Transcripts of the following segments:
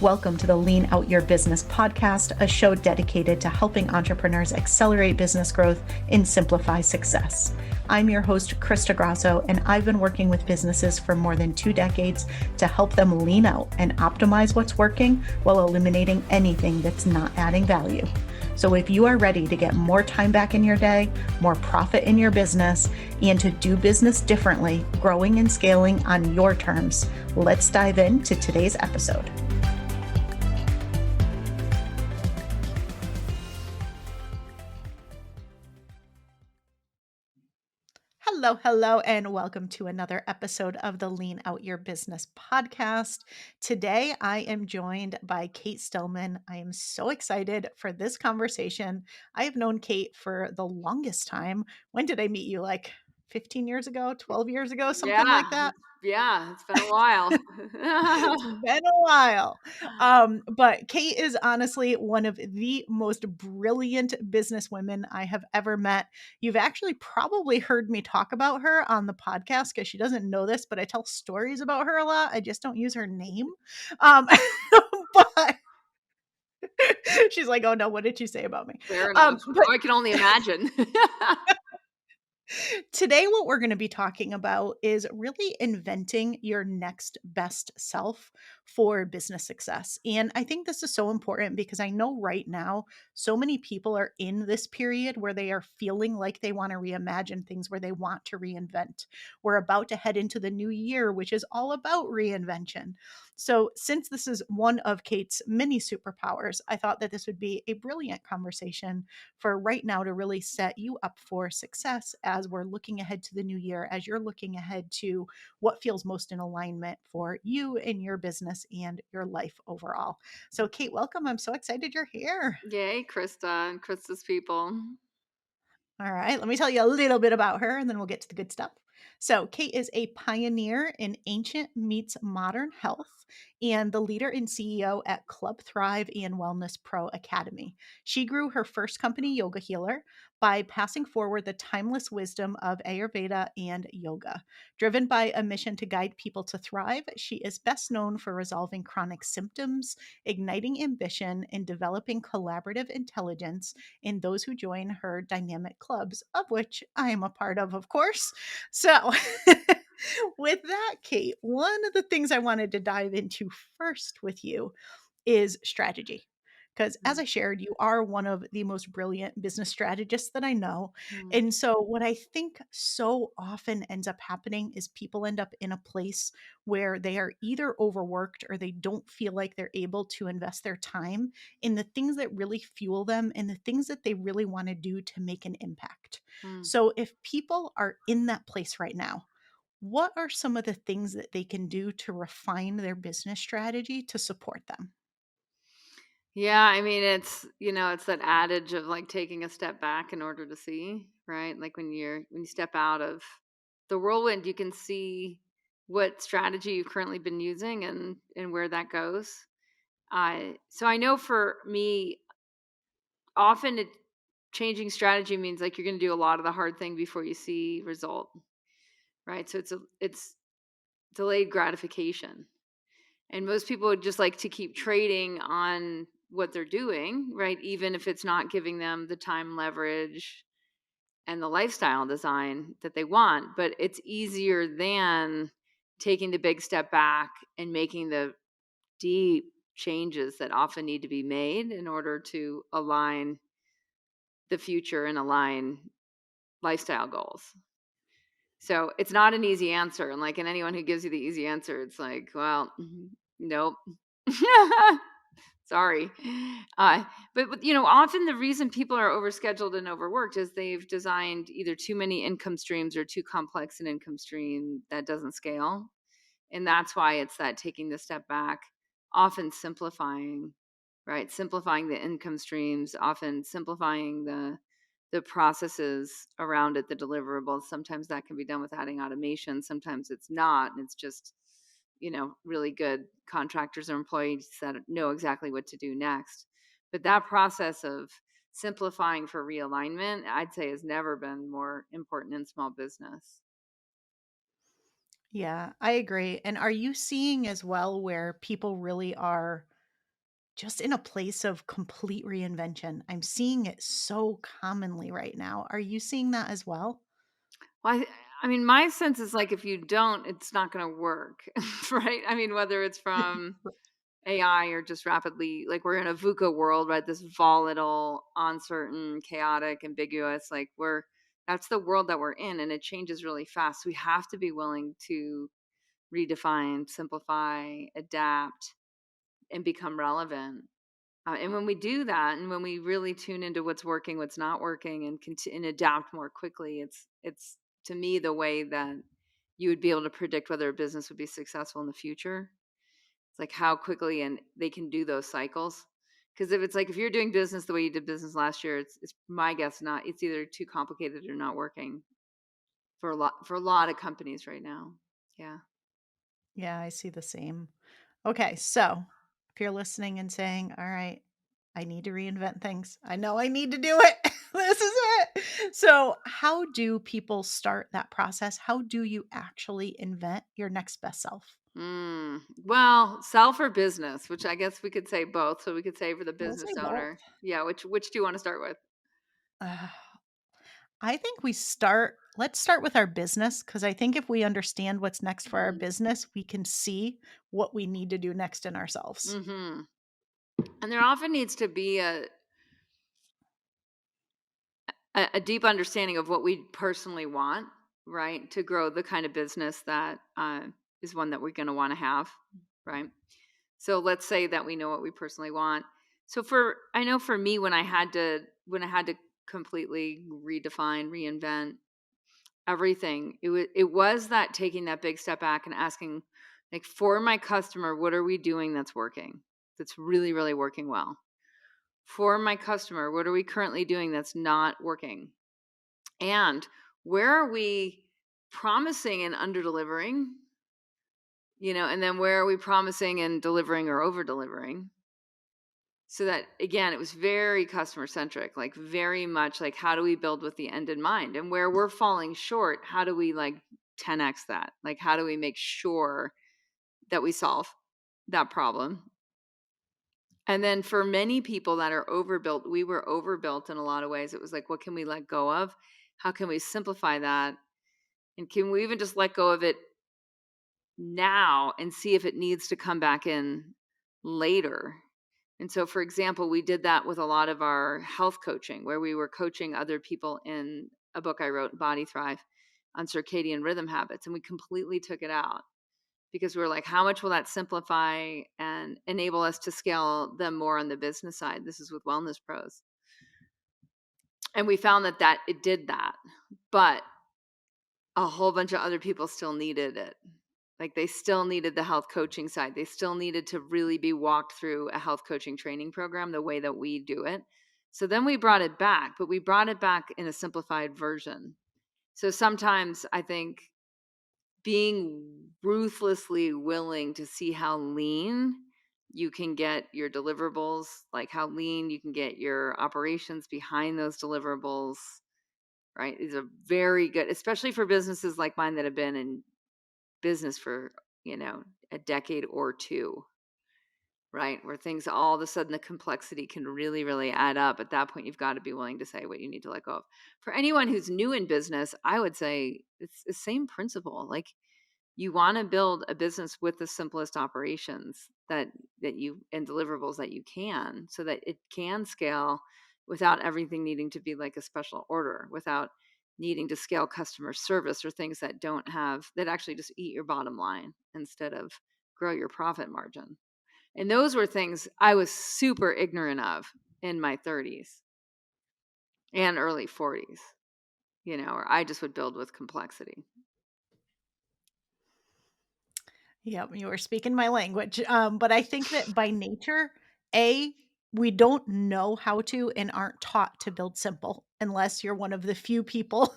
Welcome to the Lean Out Your Business podcast, a show dedicated to helping entrepreneurs accelerate business growth and simplify success. I'm your host, Krista Grasso, and I've been working with businesses for more than 2 decades to help them lean out and optimize what's working while eliminating anything that's not adding value. So if you are ready to get more time back in your day, more profit in your business, and to do business differently, growing and scaling on your terms, let's dive into today's episode. Hello, and welcome to another episode of the Lean Out Your Business podcast. Today, I am joined by Cate Stillman. I am so excited for this conversation. I have known Cate for the longest time. When did I meet you? Like 15 years ago, 12 years ago, something like that? Yeah, it's been a while. It's been a while. But Cate is honestly one of the most brilliant businesswomen I have ever met. You've actually probably heard me talk about her on the podcast because she doesn't know this, but I tell stories about her a lot. I just don't use her name. But she's like, oh no, what did you say about me? Fair enough. But I can only imagine. today, what we're going to be talking about is really inventing your next best self for business success. And I think this is so important because I know right now, so many people are in this period where they are feeling like they want to reimagine things, where they want to reinvent. We're about to head into the new year, which is all about reinvention. So, since this is one of Cate's many superpowers, I thought that this would be a brilliant conversation for right now to really set you up for success as we're looking ahead to the new year, as you're looking ahead to what feels most in alignment for you and your business and your life overall. So, Cate, welcome. I'm so excited you're here. Yay, Krista and Krista's people. All right, let me tell you a little bit about her and then we'll get to the good stuff. So, Cate is a pioneer in ancient meets modern health and the leader and CEO at Club Thrive and Wellness Pro Academy. She grew her first company, Yoga Healer, by passing forward the timeless wisdom of Ayurveda and yoga. Driven by a mission to guide people to thrive, she is best known for resolving chronic symptoms, igniting ambition, and developing collaborative intelligence in those who join her dynamic clubs, of which I am a part of course. So, with that, Cate, one of the things I wanted to dive into first with you is strategy. Because as I shared, you are one of the most brilliant business strategists that I know. Mm. And so, what I think so often ends up happening is people end up in a place where they are either overworked or they don't feel like they're able to invest their time in the things that really fuel them and the things that they really want to do to make an impact. Mm. So, if people are in that place right now, what are some of the things that they can do to refine their business strategy to support them? Yeah, I mean it's that adage of like taking a step back in order to see, right? Like when you step out of the whirlwind, you can see what strategy you've currently been using and where that goes. So I know for me, often changing strategy means like you're going to do a lot of the hard thing before you see result, right? So it's delayed gratification. And most people would just like to keep trading on what they're doing, right? Even if it's not giving them the time leverage and the lifestyle design that they want. But it's easier than taking the big step back and making the deep changes that often need to be made in order to align the future and align lifestyle goals. So it's not an easy answer. And like, and anyone who gives you the easy answer, it's like, well, nope. Sorry. But often the reason people are overscheduled and overworked is they've designed either too many income streams or too complex an income stream that doesn't scale. And that's why it's that taking the step back, often simplifying, right? Simplifying the income streams, often simplifying the processes around it, the deliverables. Sometimes that can be done with adding automation. Sometimes it's not. And it's just, really good contractors or employees that know exactly what to do next. But that process of simplifying for realignment, I'd say has never been more important in small business. Yeah, I agree. And are you seeing as well where people really are just in a place of complete reinvention. I'm seeing it so commonly right now. Are you seeing that as well? Well, I mean, my sense is like if you don't, it's not going to work, right? I mean, whether it's from AI or just rapidly, like we're in a VUCA world, right? This volatile, uncertain, chaotic, ambiguous, like that's the world that we're in, and it changes really fast. We have to be willing to redefine, simplify, adapt, and become relevant. And when we do that, and when we really tune into what's working, what's not working, and and adapt more quickly, it's to me the way that you would be able to predict whether a business would be successful in the future. It's like how quickly and they can do those cycles. Because if it's like if you're doing business the way you did business last year, it's my guess not. It's either too complicated or not working for a lot of companies right now. Yeah. Yeah, I see the same. Okay, so if you're listening and saying, all right, I need to reinvent things, I know I need to do it. This is it. So, how do people start that process? How do you actually invent your next best self? Well, self or business, which I guess we could say both. So we could say for the We'll say business both. owner. Yeah, which do you want to start with? Uh, I think let's start with our business because I think if we understand what's next for our business, we can see what we need to do next in ourselves. Mm-hmm. And there often needs to be a deep understanding of what we personally want, right, to grow the kind of business that is one that we're going to want to have, right? So let's say that we know what we personally want. So I know for me when I had to completely redefine, reinvent everything, it was that taking that big step back and asking, like, for my customer, what are we doing that's working, that's really really working well? For my customer, what are we currently doing that's not working? And where are we promising and under delivering? And then where are we promising and delivering or over delivering? So that again, it was very customer centric, like very much like how do we build with the end in mind? And where we're falling short, how do we like 10x that? Like how do we make sure that we solve that problem? And then for many people that are overbuilt, we were overbuilt in a lot of ways. It was like, what can we let go of? How can we simplify that? And can we even just let go of it now and see if it needs to come back in later? And so, for example, we did that with a lot of our health coaching, where we were coaching other people in a book I wrote, Body Thrive, on circadian rhythm habits. And we completely took it out because we were like, how much will that simplify and enable us to scale them more on the business side? This is with Wellness Pros. And we found that it did that. But a whole bunch of other people still needed it. Like they still needed the health coaching side. They still needed to really be walked through a health coaching training program the way that we do it. So then we brought it back, but we brought it back in a simplified version. So sometimes I think being ruthlessly willing to see how lean you can get your deliverables, like how lean you can get your operations behind those deliverables, right? Is a very good, especially for businesses like mine that have been in business for, a decade or two, right? Where things all of a sudden the complexity can really, really add up. At that point, you've got to be willing to say what you need to let go of. For anyone who's new in business, I would say it's the same principle. Like you want to build a business with the simplest operations that you and deliverables that you can so that it can scale without everything needing to be like a special order, without needing to scale customer service or things that actually just eat your bottom line instead of grow your profit margin. And those were things I was super ignorant of in my 30s and early 40s, or I just would build with complexity. Yep, you were speaking my language. But I think that by nature, A, we don't know how to and aren't taught to build simple unless you're one of the few people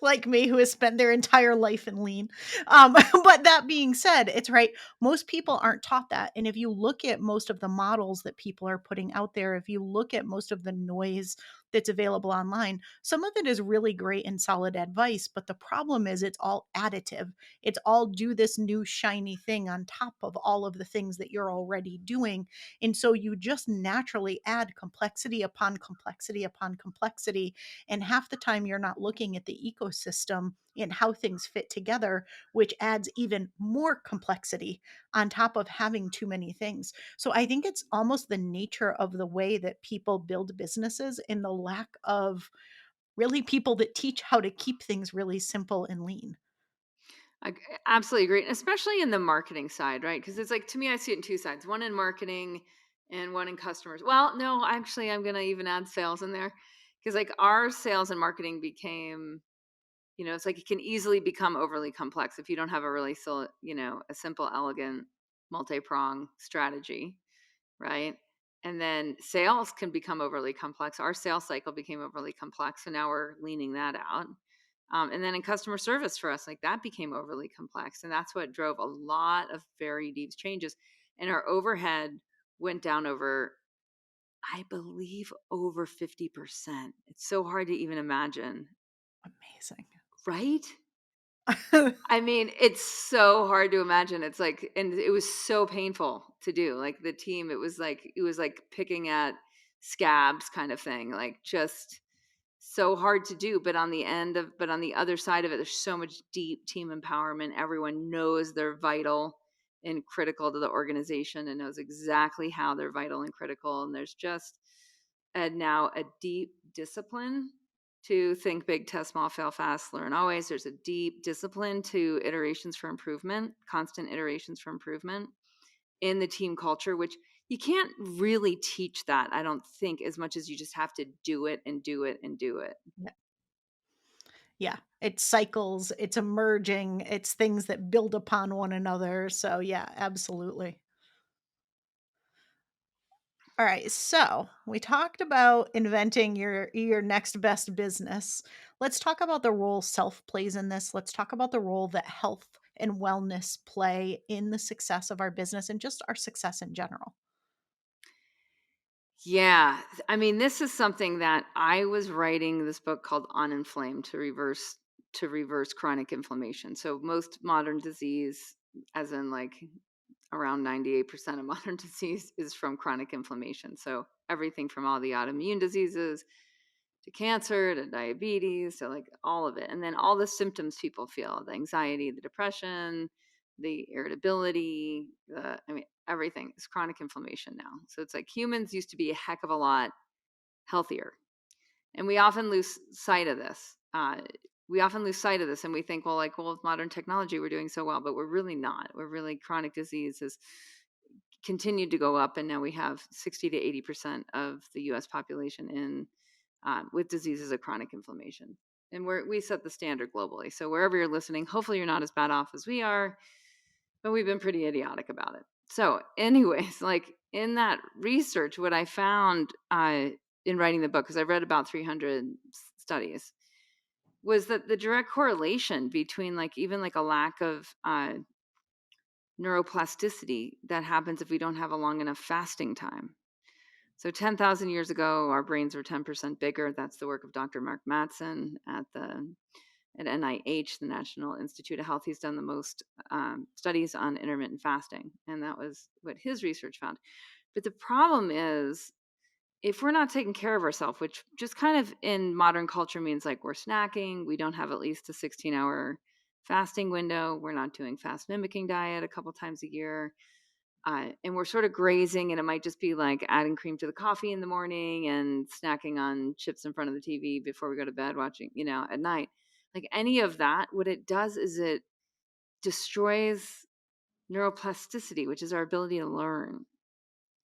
like me who has spent their entire life in lean. But that being said, it's right. Most people aren't taught that. And if you look at most of the models that people are putting out there, if you look at most of the noise that's available online. Some of it is really great and solid advice, but the problem is it's all additive. It's all do this new shiny thing on top of all of the things that you're already doing. And so you just naturally add complexity upon complexity upon complexity. And half the time you're not looking at the ecosystem and how things fit together, which adds even more complexity on top of having too many things. So I think it's almost the nature of the way that people build businesses and the lack of really people that teach how to keep things really simple and lean. Absolutely agree, and especially in the marketing side, right? Because it's like, to me, I see it in two sides: one in marketing and one in customers. Well, no, actually, I'm going to even add sales in there because, like, our sales and marketing became, it's like it can easily become overly complex if you don't have a really, a simple, elegant, multi-prong strategy, right? And then sales can become overly complex. Our sales cycle became overly complex, so now we're leaning that out. And then in customer service for us, like that became overly complex. And that's what drove a lot of very deep changes. And our overhead went down over, I believe, over 50%. It's so hard to even imagine, Amazing. right? I mean, it's so hard to imagine. It's like, and it was so painful to do. Like the team, it was like picking at scabs kind of thing. Like just so hard to do, but on the other side of it, there's so much deep team empowerment. Everyone knows they're vital and critical to the organization and knows exactly how they're vital and critical. And there's just now a deep discipline to think big, test small, fail fast, learn always. There's a deep discipline to iterations for improvement, constant iterations for improvement in the team culture, which you can't really teach that, I don't think, as much as you just have to do it and do it and do it. Yeah. Yeah. It's cycles, it's emerging, it's things that build upon one another. So, yeah, absolutely. All right, so we talked about inventing your next best business. Let's talk about the role self plays in this. Let's talk about the role that health and wellness play in the success of our business and just our success in general. Yeah. I mean, this is something that I was writing this book called On Inflame to reverse chronic inflammation. So most modern disease, as in like around 98% of modern disease, is from chronic inflammation. So everything from all the autoimmune diseases to cancer to diabetes to like all of it. And then all the symptoms people feel, the anxiety, the depression, the irritability, I mean, everything is chronic inflammation now. So it's like humans used to be a heck of a lot healthier. And we often lose sight of this. And we think, well, with modern technology, we're doing so well, but we're really not. We're really, chronic disease has continued to go up. And now we have 60 to 80% of the US population with diseases of chronic inflammation. And we set the standard globally. So wherever you're listening, hopefully you're not as bad off as we are, but we've been pretty idiotic about it. So, anyways, like in that research, what I found in writing the book, because I've read about 300 studies, was that the direct correlation between like even like a lack of neuroplasticity that happens if we don't have a long enough fasting time. So 10,000 years ago, our brains were 10% bigger. That's the work of Dr. Mark Mattson at NIH, the National Institute of Health. He's done the most studies on intermittent fasting, and that was what his research found. But the problem is, if we're not taking care of ourselves, which just kind of in modern culture means like we're snacking, we don't have at least a 16-hour fasting window, we're not doing fast mimicking diet a couple times a year, and we're sort of grazing, and it might just be like adding cream to the coffee in the morning and snacking on chips in front of the TV before we go to bed, watching, at night. Like any of that, what it does is it destroys neuroplasticity, which is our ability to learn.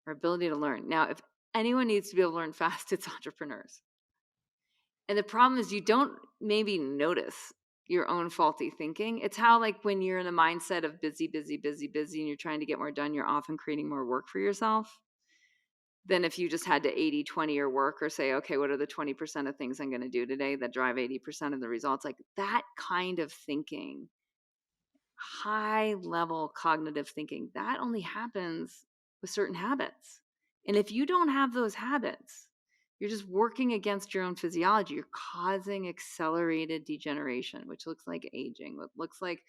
Our ability to learn. Now, if anyone needs to be able to learn fast, it's entrepreneurs. And the problem is you don't maybe notice your own faulty thinking. It's how, like, when you're in a mindset of busy, busy, busy, busy, and you're trying to get more done, you're often creating more work for yourself than if you just had to 80/20 your work, or say, okay, what are the 20% of things I'm going to do today that drive 80% of the results? Like that kind of thinking, high level cognitive thinking, that only happens with certain habits. And if you don't have those habits, You're just working against your own physiology. You're causing accelerated degeneration, which looks like aging. It looks like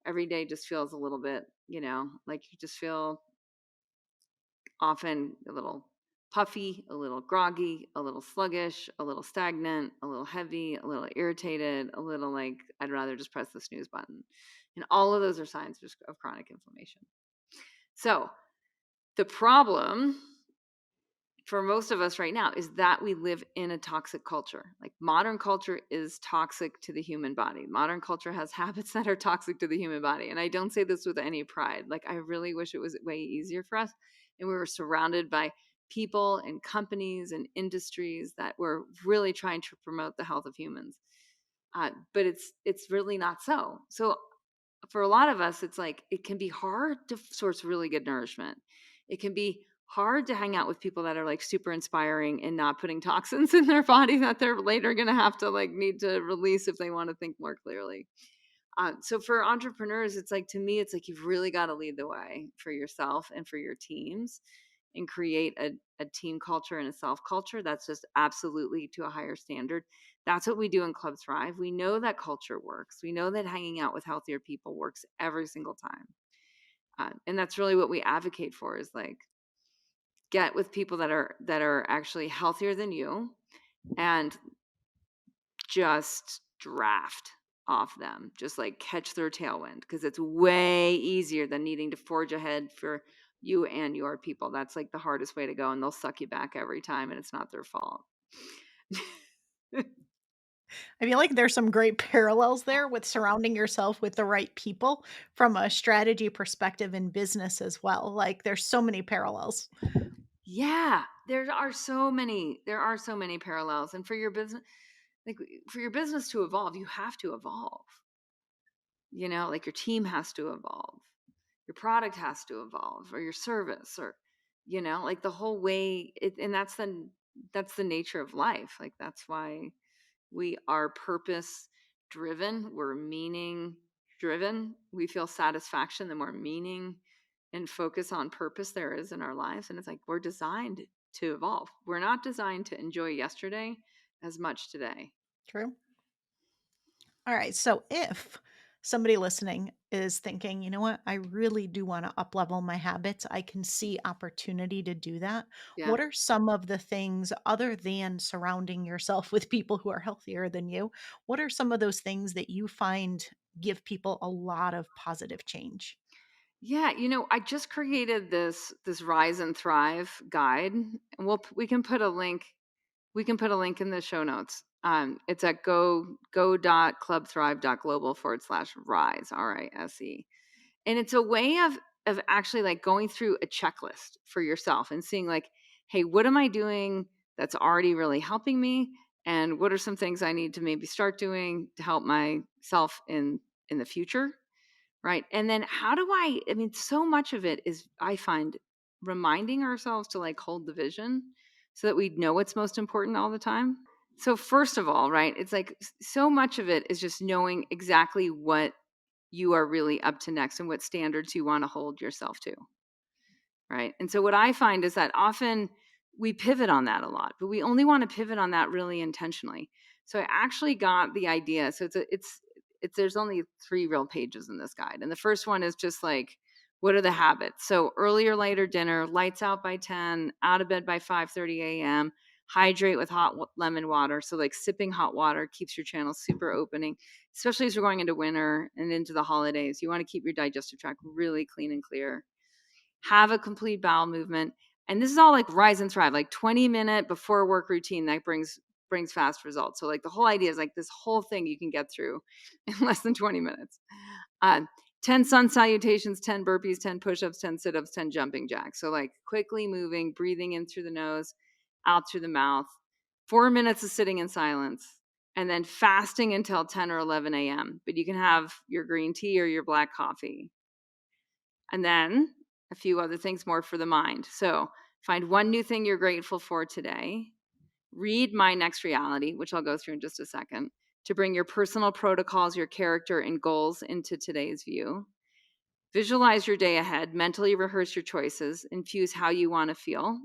every day just feels a little bit, like you just feel often a little puffy, a little groggy, a little sluggish, a little stagnant, a little heavy, a little irritated, a little like I'd rather just press the snooze button. And all of those are signs of chronic inflammation. So the problem for most of us right now is that we live in a toxic culture. Like modern culture is toxic to the human body. Modern culture has habits that are toxic to the human body. And I don't say this with any pride. Like I really wish it was way easier for us. And we were surrounded by people and companies and industries that were really trying to promote the health of humans. But it's really not so. So for a lot of us, it's like it can be hard to source really good nourishment. It can be hard to hang out with people that are like super inspiring and not putting toxins in their body that they're later going to have to like need to release if they want to think more clearly. So for entrepreneurs, it's like to me, it's like you've really got to lead the way for yourself and for your teams and create a team culture and a self culture that's just absolutely to a higher standard. That's what we do in Club Thrive. We know that culture works. We know that hanging out with healthier people works every single time. And that's really what we advocate for is like get with people that are actually healthier than you and just draft off them, just like catch their tailwind because it's way easier than needing to forge ahead for you and your people. That's like the hardest way to go, and they'll suck you back every time, and it's not their fault. I feel like there's some great parallels there with surrounding yourself with the right people from a strategy perspective in business as well. Like there's so many parallels. Yeah, there are so many parallels, and for your business, like for your business to evolve, you have to evolve. Like your team has to evolve, your product has to evolve, or your service, or like the whole way and that's the nature of life. Like that's why we are purpose driven, we're meaning driven. We feel satisfaction the more meaning and focus on purpose there is in our lives. And it's like we're designed to evolve. We're not designed to enjoy yesterday as much today. True. All right. So if somebody listening is thinking, you know what, I really do want to up level my habits, I can see opportunity to do that. Yeah. What are some of the things other than surrounding yourself with people who are healthier than you? What are some of those things that you find give people a lot of positive change? Yeah, I just created this Rise and Thrive guide, and we can put a link in the show notes. It's at go.clubthrive.global/rise, RISE. And it's a way of actually like going through a checklist for yourself and seeing like, hey, what am I doing that's already really helping me? And what are some things I need to maybe start doing to help myself in the future? Right. And then how do I mean, so much of it is I find reminding ourselves to like hold the vision so that we know what's most important all the time. So first of all, right, it's like so much of it is just knowing exactly what you are really up to next and what standards you want to hold yourself to. Right. And so what I find is that often we pivot on that a lot, but we only want to pivot on that really intentionally. So I actually got the idea. So it's there's only 3 real pages in this guide. And the first one is just like what are the habits? So earlier, later dinner, lights out by 10, out of bed by 5:30 a.m., hydrate with hot lemon water. So like sipping hot water keeps your channel super opening, especially as we're going into winter and into the holidays. You want to keep your digestive tract really clean and clear. Have a complete bowel movement. And this is all like Rise and Thrive, like 20-minute before work routine that brings fast results. So like the whole idea is like this whole thing you can get through in less than 20 minutes. Uh, 10 sun salutations, 10 burpees, 10 push-ups, 10 sit-ups, 10 jumping jacks. So like quickly moving, breathing in through the nose, out through the mouth. 4 minutes of sitting in silence. And then fasting until 10 or 11 a.m. But you can have your green tea or your black coffee. And then a few other things more for the mind. So find one new thing you're grateful for today. Read My Next Reality, which I'll go through in just a second, to bring your personal protocols, your character, and goals into today's view. Visualize your day ahead, mentally rehearse your choices, infuse how you want to feel.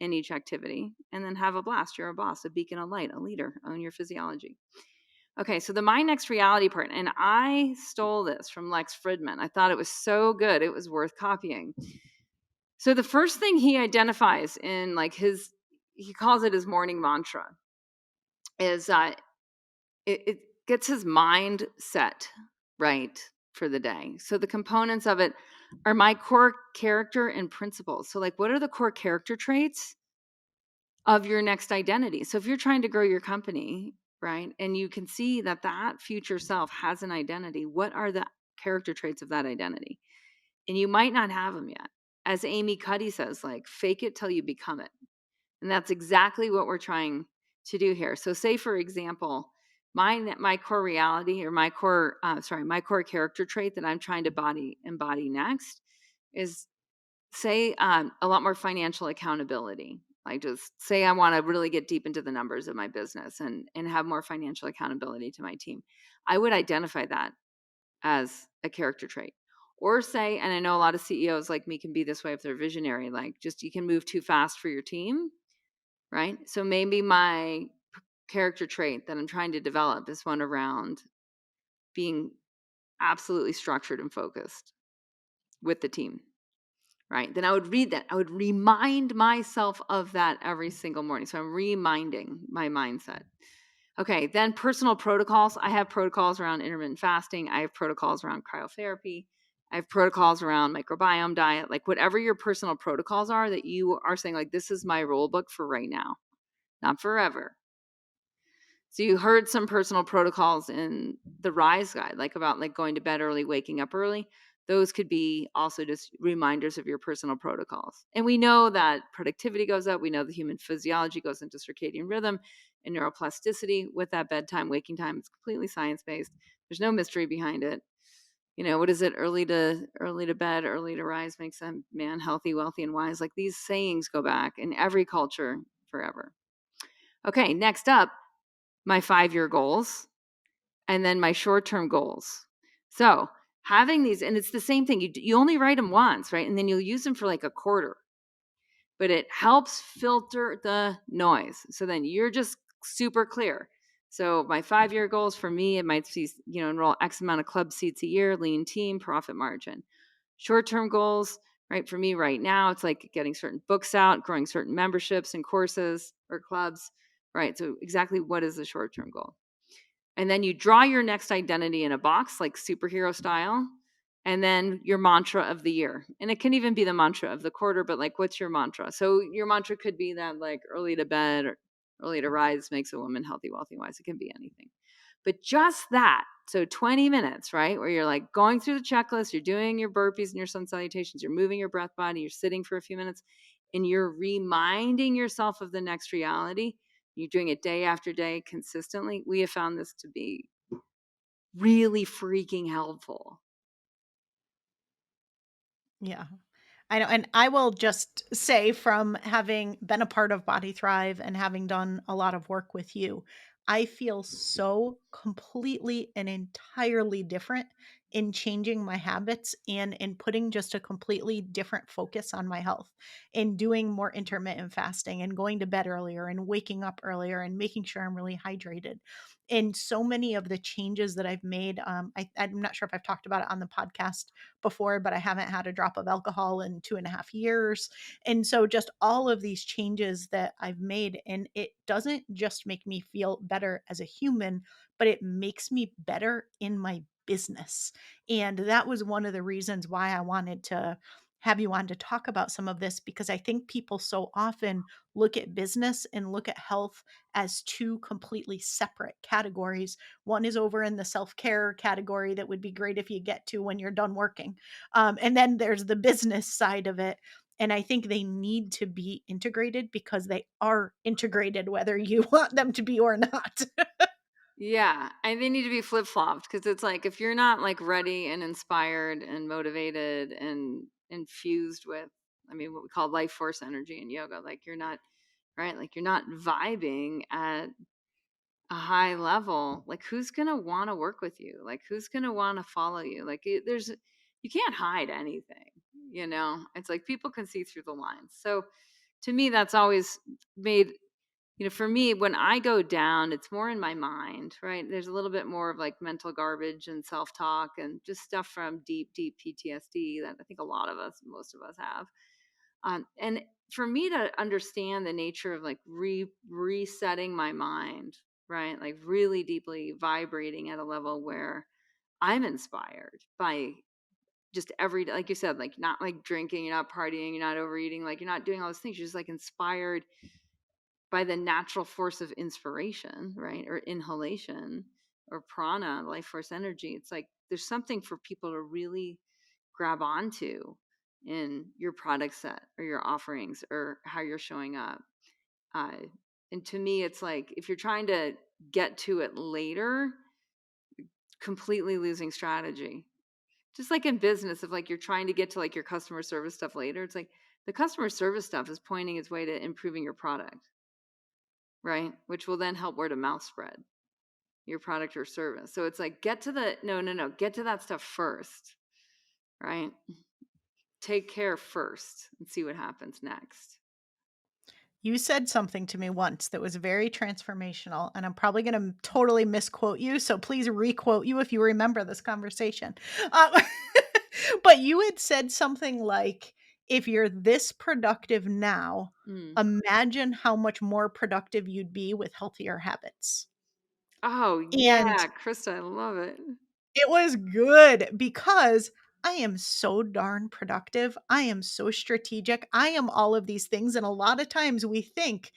in each activity, and then have a blast. You're a boss, a beacon of light, a leader. Own your physiology. Okay, so the My Next Reality part, and I stole this from Lex Fridman. I thought it was so good, it was worth copying. So the first thing he identifies in like he calls it his morning mantra, is it gets his mind set right for the day. So the components of it are my core character and principles. So like, what are the core character traits of your next identity? So if you're trying to grow your company, right, and you can see that that future self has an identity, what are the character traits of that identity? And you might not have them yet. As Amy Cuddy says, like, fake it till you become it. And that's exactly what we're trying to do here. So say, for example, my core reality, or my core character trait that I'm trying to embody next is, say, a lot more financial accountability. Like, just say I want to really get deep into the numbers of my business and have more financial accountability to my team. I would identify that as a character trait. Or say, and I know a lot of CEOs like me can be this way if they're visionary, like, just you can move too fast for your team, right? So maybe my character trait that I'm trying to develop is one around being absolutely structured and focused with the team, right? Then I would read that. I would remind myself of that every single morning. So I'm reminding my mindset. Okay, then personal protocols. I have protocols around intermittent fasting. I have protocols around cryotherapy. I have protocols around microbiome diet. Like, whatever your personal protocols are that you are saying, like, this is my rule book for right now, not forever. So you heard some personal protocols in the Rise guide, like about like going to bed early, waking up early. Those could be also just reminders of your personal protocols. And we know that productivity goes up. We know the human physiology goes into circadian rhythm and neuroplasticity with that bedtime, waking time. It's completely science-based. There's no mystery behind it. You know, what is it? Early to bed, early to rise makes a man healthy, wealthy, and wise. Like, these sayings go back in every culture forever. Okay, next up, my 5-year goals, and then my short-term goals. So having these, and it's the same thing. You only write them once, right? And then you'll use them for like a quarter, but it helps filter the noise. So then you're just super clear. So my 5-year goals for me, it might be, enroll X amount of club seats a year, lean team, profit margin. Short-term goals, right? For me right now, it's like getting certain books out, growing certain memberships and courses or clubs, right? So exactly, what is the short-term goal? And then you draw your next identity in a box, like superhero style, and then your mantra of the year. And it can even be the mantra of the quarter, but like, what's your mantra? So your mantra could be that, like, early to bed or early to rise makes a woman healthy, wealthy, wise. It can be anything. But just that, so 20 minutes, right? Where you're like going through the checklist, you're doing your burpees and your sun salutations, you're moving your breath body, you're sitting for a few minutes, and you're reminding yourself of the next reality. You're doing it day after day consistently. We have found this to be really freaking helpful. Yeah. I know, and I will just say, from having been a part of Body Thrive and having done a lot of work with you, I feel so completely and entirely different in changing my habits and in putting just a completely different focus on my health, in doing more intermittent fasting and going to bed earlier and waking up earlier and making sure I'm really hydrated. And so many of the changes that I've made, I'm not sure if I've talked about it on the podcast before, but I haven't had a drop of alcohol in 2.5 years. And so just all of these changes that I've made, and it doesn't just make me feel better as a human, but it makes me better in my business. And that was one of the reasons why I wanted to have you on to talk about some of this, because I think people so often look at business and look at health as two completely separate categories. One is over in the self-care category that would be great if you get to when you're done working. And then there's the business side of it. And I think they need to be integrated because they are integrated, whether you want them to be or not. Yeah, and they need to be flip flopped, because it's like, if you're not like ready and inspired and motivated and infused with, I mean, what we call life force energy in yoga, like, you're not, right, like, you're not vibing at a high level, like, who's gonna want to work with you? Like, who's gonna want to follow you? Like, you can't hide anything. It's like people can see through the lines. So to me, that's always made, for me, when I go down, it's more in my mind, right? There's a little bit more of like mental garbage and self talk and just stuff from deep, deep PTSD that I think a lot of us, most of us have. And for me to understand the nature of like resetting my mind, right? Like really deeply vibrating at a level where I'm inspired by just every day, like you said, like not like drinking, you're not partying, you're not overeating, like you're not doing all those things. You're just like inspired by the natural force of inspiration, right? Or inhalation or prana, life force energy. It's like there's something for people to really grab onto in your product set or your offerings or how you're showing up. Uh, and to me, it's like if you're trying to get to it later, completely losing strategy. Just like in business, if like you're trying to get to like your customer service stuff later, it's like the customer service stuff is pointing its way to improving your product, right? Which will then help word of mouth spread your product or service. So it's like get to the no, get to that stuff first, right? Take care first and see what happens next. You said something to me once that was very transformational, and I'm probably gonna totally misquote you, so please requote you if you remember this conversation. Um, but you had said something like, "If you're this productive now, Mm. imagine how much more productive you'd be with healthier habits." Oh And yeah, Krista, I love it. it was good because I am so darn productive. I am so strategic. I am all of these things. And a lot of times we think,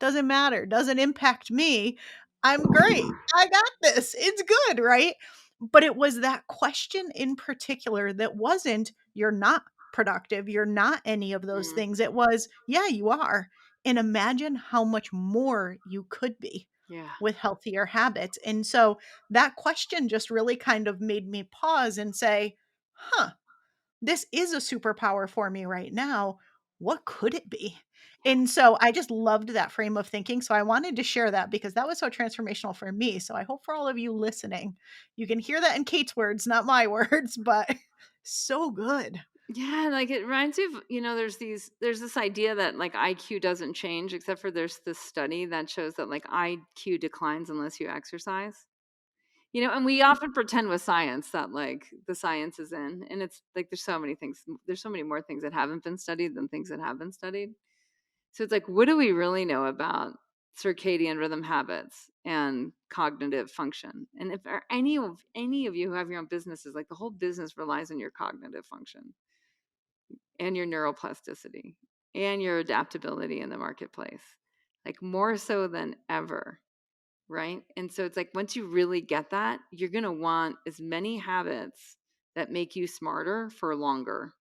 doesn't matter, doesn't impact me. I'm great. I got this. It's good, right? But it was that question in particular that wasn't, you're not productive. You're not any of those Mm, things. It was, yeah, you are. And imagine how much more you could be yeah. with healthier habits. And so that question just really kind of made me pause and say, huh, this is a superpower for me right now. What could it be? And so I just loved that frame of thinking. So I wanted to share that because that was so transformational for me. So I hope for all of you listening, you can hear that in Kate's words, not my words, but so good. Yeah, like it reminds me of, there's this idea that like IQ doesn't change, except for there's this study that shows that like IQ declines unless you exercise. And we often pretend with science that like the science is in, and it's like there's so many things, there's so many more things that haven't been studied than things that have been studied. So it's like, what do we really know about circadian rhythm habits and cognitive function? And if are any of you who have your own businesses, like the whole business relies on your cognitive function and your neuroplasticity and your adaptability in the marketplace, like more so than ever. Right. And so it's like once you really get that, you're going to want as many habits that make you smarter for longer.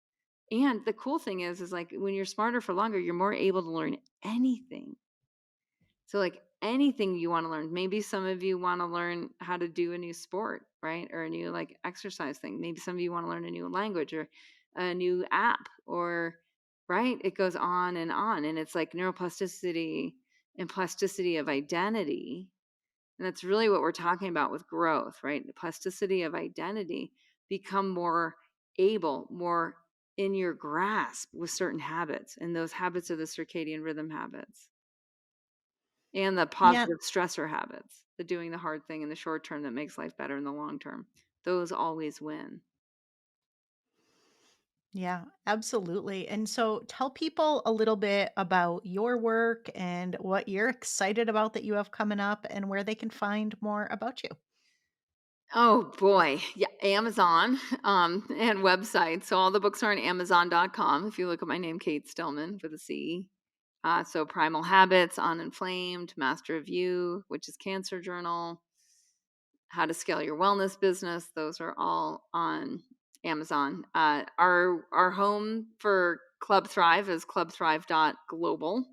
And the cool thing is like when you're smarter for longer, you're more able to learn anything. So, like anything you want to learn, maybe some of you want to learn how to do a new sport, right? Or a new like exercise thing. Maybe some of you want to learn a new language or a new app, or, right? It goes on and on. And it's like neuroplasticity and plasticity of identity. And that's really what we're talking about with growth, right? The plasticity of identity, become more able, more in your grasp with certain habits. And those habits are the circadian rhythm habits and the Yeah. positive stressor habits, the doing the hard thing in the short term that makes life better in the long term. Those always win. Yeah, absolutely. And so tell people a little bit about your work and what you're excited about that you have coming up and where they can find more about you. Oh boy. Yeah, Amazon and websites. So all the books are on amazon.com. If you look at my name, Cate Stillman with a C. So Primal Habits, Uninflamed, Master of You, which is Cancer Journal, How to Scale Your Wellness Business. Those are all on Amazon. Our home for Club Thrive is clubthrive.global.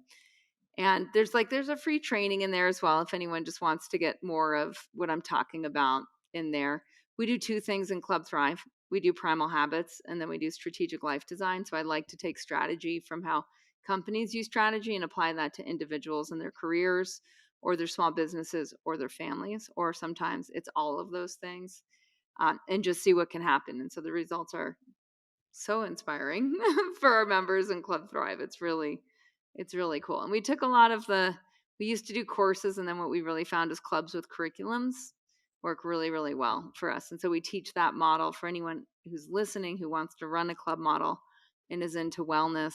And there's a free training in there as well if anyone just wants to get more of what I'm talking about in there. We do two things in Club Thrive. We do primal habits and then we do strategic life design. So I like to take strategy from how companies use strategy and apply that to individuals in their careers or their small businesses or their families, or sometimes it's all of those things, and just see what can happen. And so the results are so inspiring for our members in Club Thrive. It's really It's really cool. And we took a lot of we used to do courses, and then what we really found is clubs with curriculums work really, really well for us. And so we teach that model for anyone who's listening who wants to run a club model and is into wellness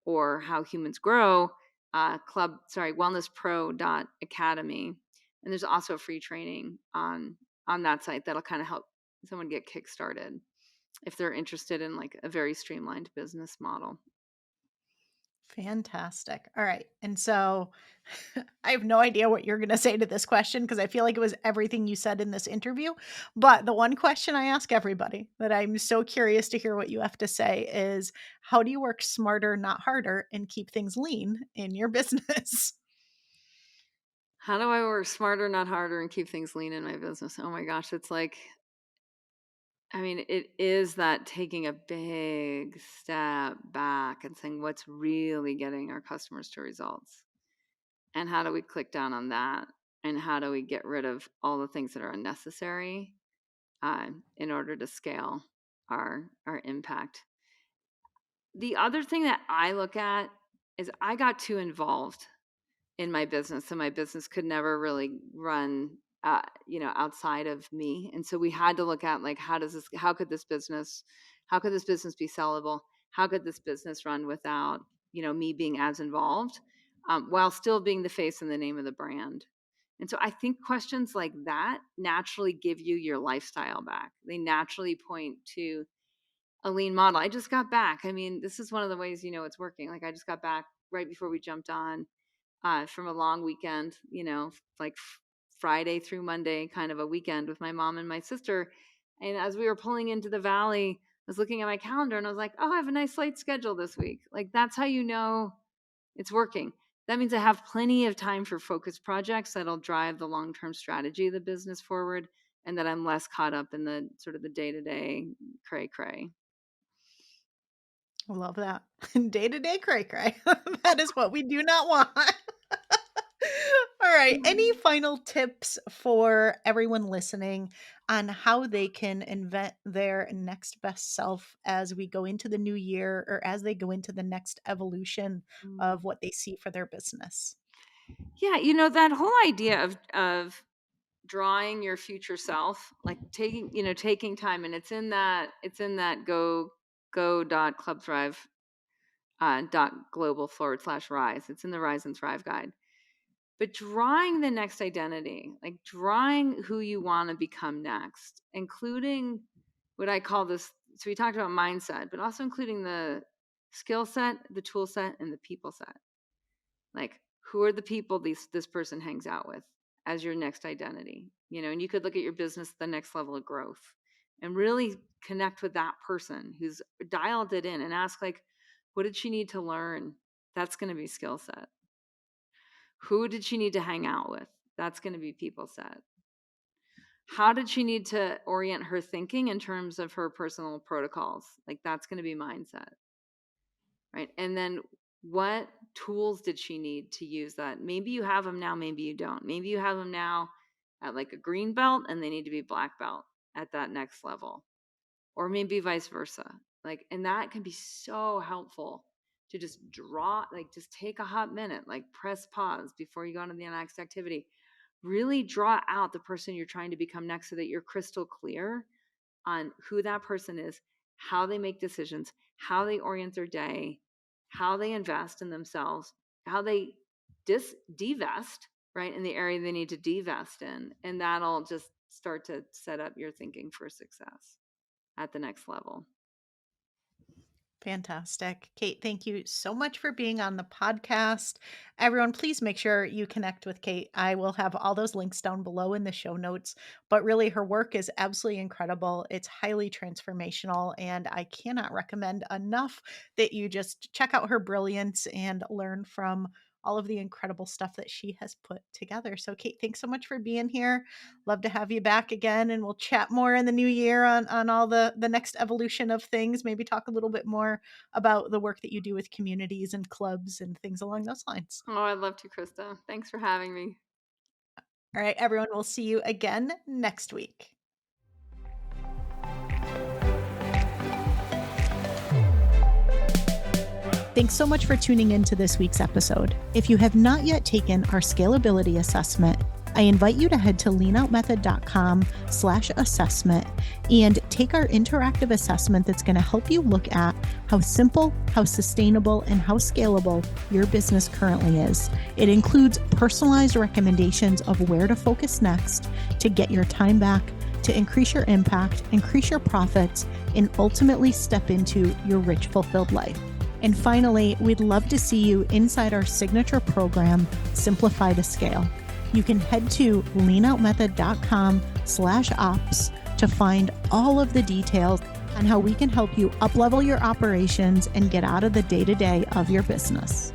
or how humans grow. Wellnesspro.academy. And there's also free training on that site that'll kind of help someone get kickstarted if they're interested in like a very streamlined business model. Fantastic. All right. And so I have no idea what you're going to say to this question because I feel like it was everything you said in this interview. But the one question I ask everybody that I'm so curious to hear what you have to say is, how do you work smarter, not harder, and keep things lean in your business? How do I work smarter, not harder, and keep things lean in my business? Oh my gosh, it's like, I mean, it is that taking a big step back and saying what's really getting our customers to results. And how do we click down on that? And how do we get rid of all the things that are unnecessary in order to scale our impact? The other thing that I look at is I got too involved in my business, so my business could never really run outside of me. And so we had to look at like, how could this business be sellable, how could this business run without me being as involved, while still being the face and the name of the brand. And so I think questions like that naturally give you your lifestyle back. They naturally point to a lean model. I just got back. I mean, this is one of the ways it's working. Like, I just got back right before we jumped on from a long weekend, like Friday through Monday, kind of a weekend with my mom and my sister. And as we were pulling into the valley, I was looking at my calendar and I was like, oh, I have a nice light schedule this week. Like, that's how it's working. That means I have plenty of time for focused projects that'll drive the long-term strategy of the business forward, and that I'm less caught up in the sort of the day-to-day cray cray. I love that. Day to day cray cray. That is what we do not want. All right. Any final tips for everyone listening on how they can invent their next best self as we go into the new year or as they go into the next evolution of what they see for their business? Yeah, that whole idea of drawing your future self, like taking time, and it's in that go.clubthrive .global/rise. It's in the Rise and Thrive guide. But drawing the next identity, like drawing who you want to become next, including what I call this. So we talked about mindset, but also including the skill set, the tool set, and the people set. Like, who are the people this person hangs out with as your next identity? And you could look at your business the next level of growth and really connect with that person who's dialed it in and ask, like, what did she need to learn? That's going to be skill set. Who did she need to hang out with? That's going to be people set. How did she need to orient her thinking in terms of her personal protocols? Like, that's going to be mindset. Right. And then what tools did she need to use that? Maybe you have them now, maybe you don't. Maybe you have them now at like a green belt and they need to be black belt at that next level, or maybe vice versa. Like, and that can be so helpful to just just take a hot minute, like press pause before you go on to the next activity. Really draw out the person you're trying to become next so that you're crystal clear on who that person is, how they make decisions, how they orient their day, how they invest in themselves, how they divest, right, in the area they need to divest in. And that'll just start to set up your thinking for success at the next level. Fantastic. Cate, thank you so much for being on the podcast. Everyone, please make sure you connect with Cate. I will have all those links down below in the show notes. But really, her work is absolutely incredible. It's highly transformational, and I cannot recommend enough that you just check out her brilliance and learn from all of the incredible stuff that she has put together. So, Cate, thanks so much for being here. Love to have you back again, and we'll chat more in the new year on all the next evolution of things. Maybe talk a little bit more about the work that you do with communities and clubs and things along those lines. Oh, I'd love to, Krista. Thanks for having me. All right, everyone, we'll see you again next week. Thanks so much for tuning in to this week's episode. If you have not yet taken our scalability assessment, I invite you to head to leanoutmethod.com/assessment and take our interactive assessment that's going to help you look at how simple, how sustainable, and how scalable your business currently is. It includes personalized recommendations of where to focus next to get your time back, to increase your impact, increase your profits, and ultimately step into your rich, fulfilled life. And finally, we'd love to see you inside our signature program, Simplify to Scale. You can head to leanoutmethod.com/ops to find all of the details on how we can help you uplevel your operations and get out of the day-to-day of your business.